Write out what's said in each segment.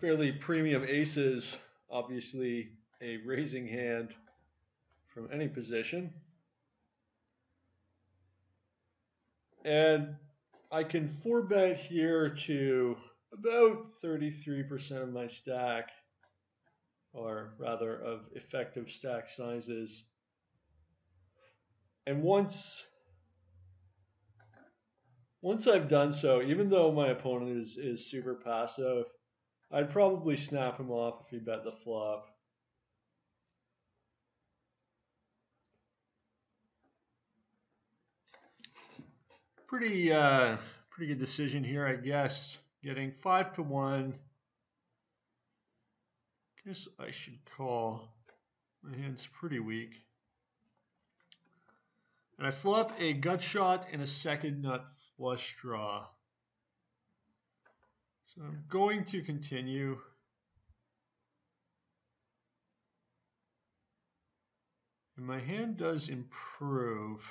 fairly premium aces, obviously a raising hand from any position. And I can 4-bet here to about 33% of my stack, or rather of effective stack sizes. And once I've done so, even though my opponent is super passive, I'd probably snap him off if he bet the flop. Pretty good decision here, I guess. Getting 5-1. Guess I should call. My hand's pretty weak. And I flop a gut shot and a second nut flush draw. So I'm going to continue. And my hand does improve.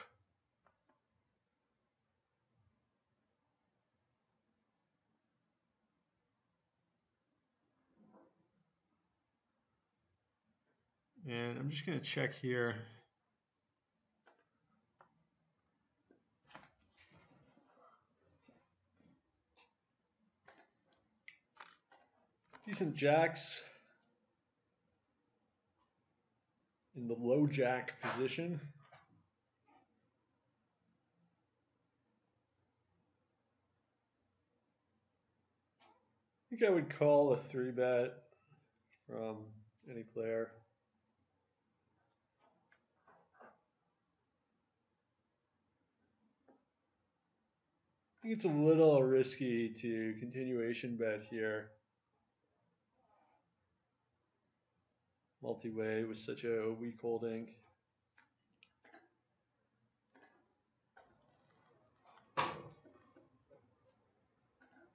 And I'm just going to check here. Decent jacks in the low jack position. I think I would call a 3-bet from any player. I think it's a little risky to continuation bet here. Multi-way with such a weak holding.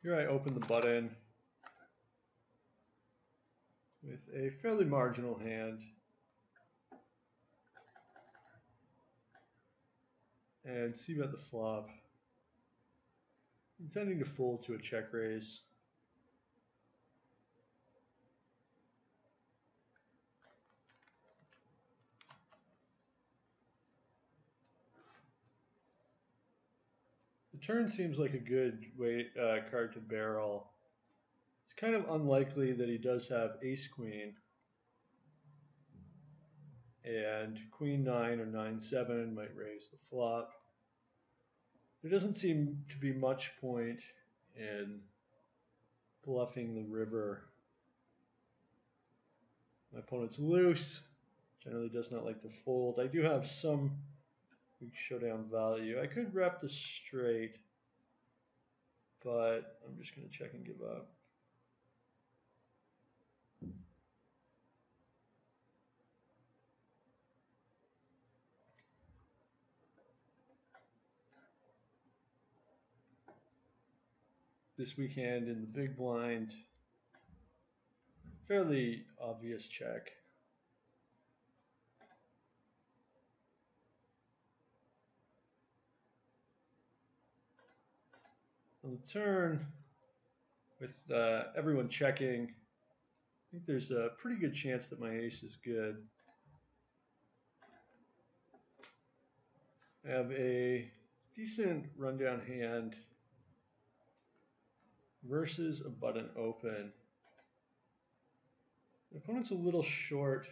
Here I open the button with a fairly marginal hand. And c-bet the flop. Intending to fold to a check raise. The turn seems like a good card to barrel. It's kind of unlikely that he does have ace-queen. And queen 9 or 9-7 might raise the flop. There doesn't seem to be much point in bluffing the river. My opponent's loose, generally does not like to fold. I do have some weak showdown value. I could rep the straight, but I'm just going to check and give up. This weak hand in the big blind, fairly obvious check. On the turn, with everyone checking, I think there's a pretty good chance that my ace is good. I have a decent rundown hand versus a button open. My opponent's a little short,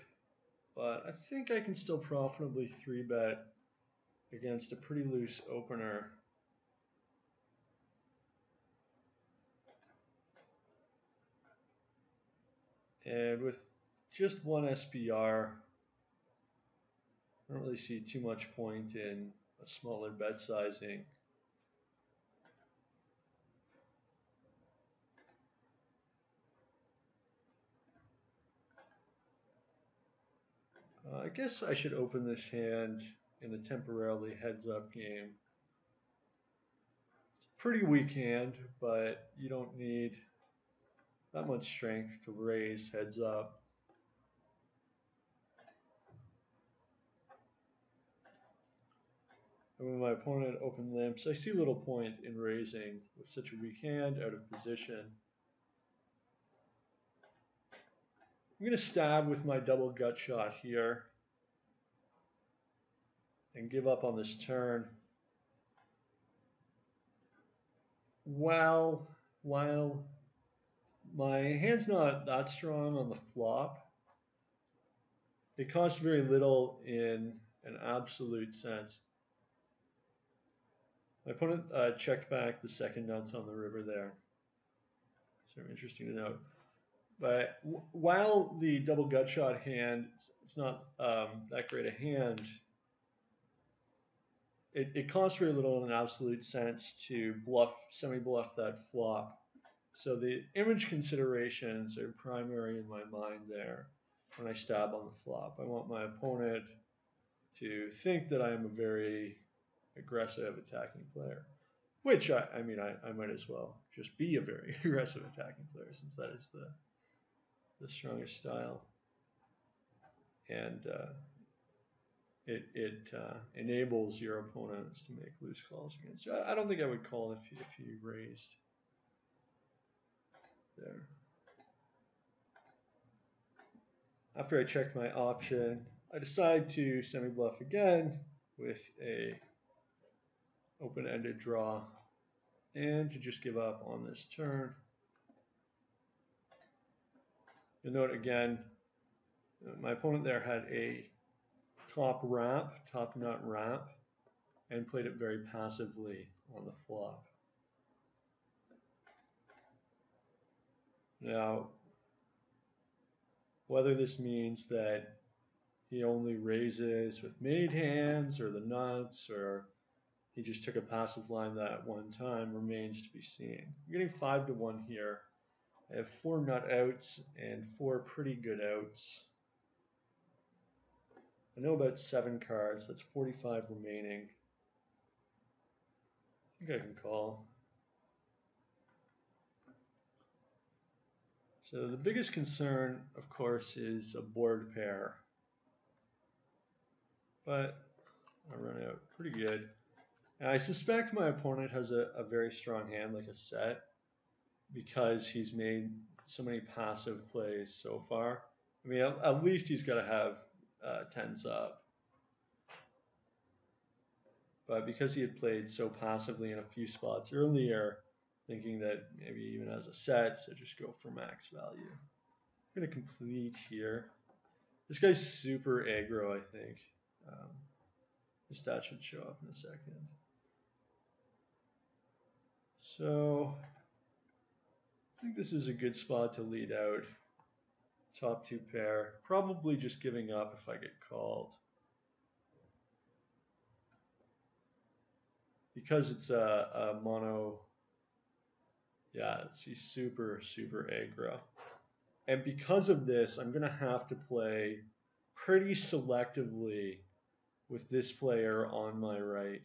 but I think I can still profitably 3-bet against a pretty loose opener. And with just one SPR, I don't really see too much point in a smaller bet sizing. I guess I should open this hand in a temporarily heads-up game. It's a pretty weak hand, but you don't need that much strength to raise heads up. And when my opponent open limps, I see little point in raising with such a weak hand out of position. I'm going to stab with my double gut shot here and give up on this turn. While my hand's not that strong on the flop, it costs very little in an absolute sense. My opponent checked back the second nuts on the river there. So interesting to note. But while the double gut shot hand, it's not that great a hand, it costs very little in an absolute sense to semi-bluff that flop. So the image considerations are primary in my mind there when I stab on the flop. I want my opponent to think that I am a very aggressive attacking player, which I might as well just be a very aggressive attacking player, since that is the strongest style, and it enables your opponents to make loose calls against you. I don't think I would call if you raised there. After I check my option, I decide to semi-bluff again with a open-ended draw and to just give up on this turn. You'll note again, my opponent there had a top nut wrap, and played it very passively on the flop. Now, whether this means that he only raises with made hands or the nuts, or he just took a passive line that one time, remains to be seen. I'm getting 5-1 here. I have 4 nut outs and 4 pretty good outs. I know about 7 cards, that's 45 remaining. I think I can call. So the biggest concern, of course, is a board pair. But I run out pretty good. And I suspect my opponent has a very strong hand, like a set, because he's made so many passive plays so far. I mean, at least he's got to have 10s up. But because he had played so passively in a few spots earlier, thinking that maybe even as a set, so just go for max value. I'm going to complete here. This guy's super aggro, I think. His stat should show up in a second. So I think this is a good spot to lead out. Top 2 pair. Probably just giving up if I get called. Because it's a mono, yeah, he's super aggro. And because of this, I'm going to have to play pretty selectively with this player on my right,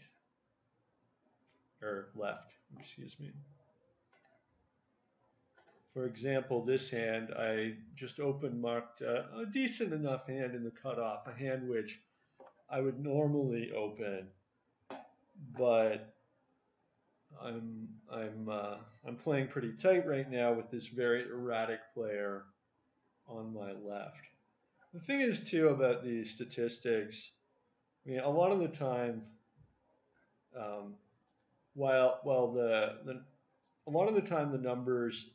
or left, excuse me. For example, this hand, I just open marked a decent enough hand in the cutoff, a hand which I would normally open, but I'm playing pretty tight right now with this very erratic player on my left. The thing is too about these statistics, I mean, a lot of the time, a lot of the time the numbers,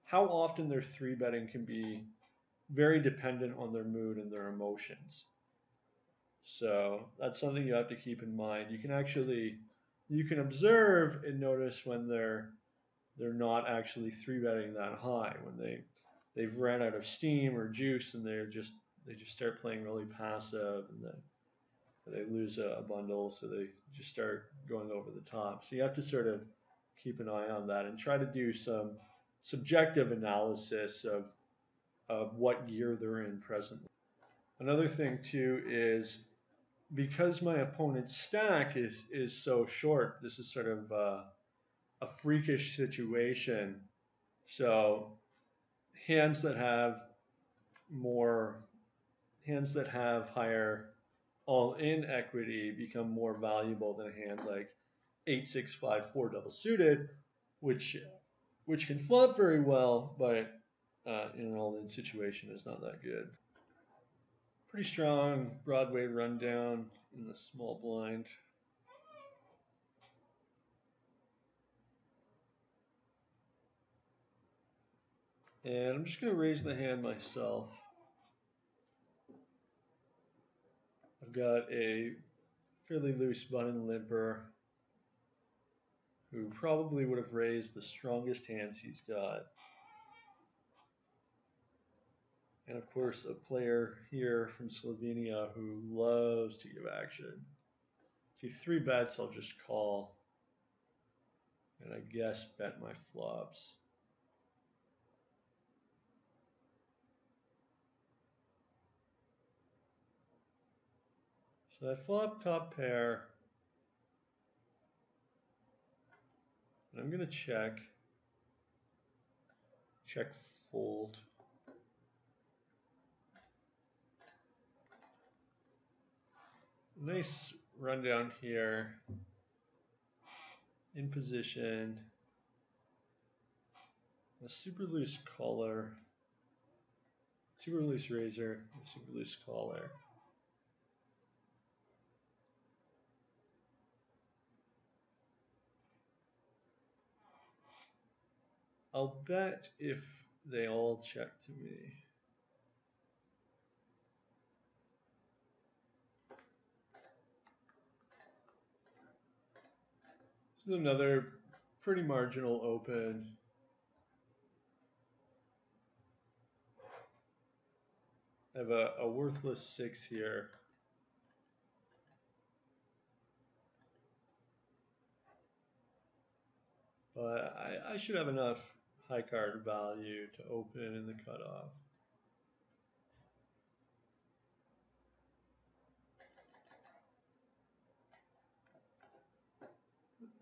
how often they're 3-betting can be very dependent on their mood and their emotions. So that's something you have to keep in mind. You can observe and notice when they're not actually 3-betting that high, when they've ran out of steam or juice and they just start playing really passive, and then they lose a bundle, so they just start going over the top. So you have to sort of keep an eye on that and try to do some subjective analysis of what gear they're in presently. Another thing too is, because my opponent's stack is so short, this is sort of a freakish situation. So hands that have higher all-in equity become more valuable than a hand like 8-6-5-4 double suited, which can flop very well, but in an all-in situation is not that good. Pretty strong Broadway rundown in the small blind. And I'm just going to raise the hand myself. I've got a fairly loose button limper who probably would have raised the strongest hands he's got. And of course, a player here from Slovenia who loves to give action. See, 3 bets, I'll just call. And I guess bet my flops. So I flop top pair. And I'm going to check. Check fold. Nice rundown here. In position. A super loose collar. Super loose razor. Super loose collar. I'll bet if they all check to me. This is another pretty marginal open. I have a worthless 6 here. But I should have enough high card value to open in the cutoff.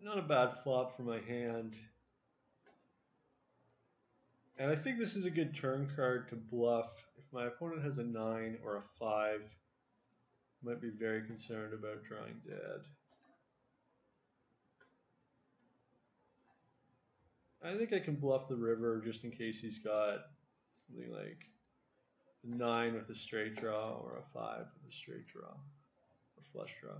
Not a bad flop for my hand. And I think this is a good turn card to bluff. If my opponent has a 9 or a 5, I might be very concerned about drawing dead. I think I can bluff the river just in case he's got something like a 9 with a straight draw or a 5 with a straight draw or flush draw.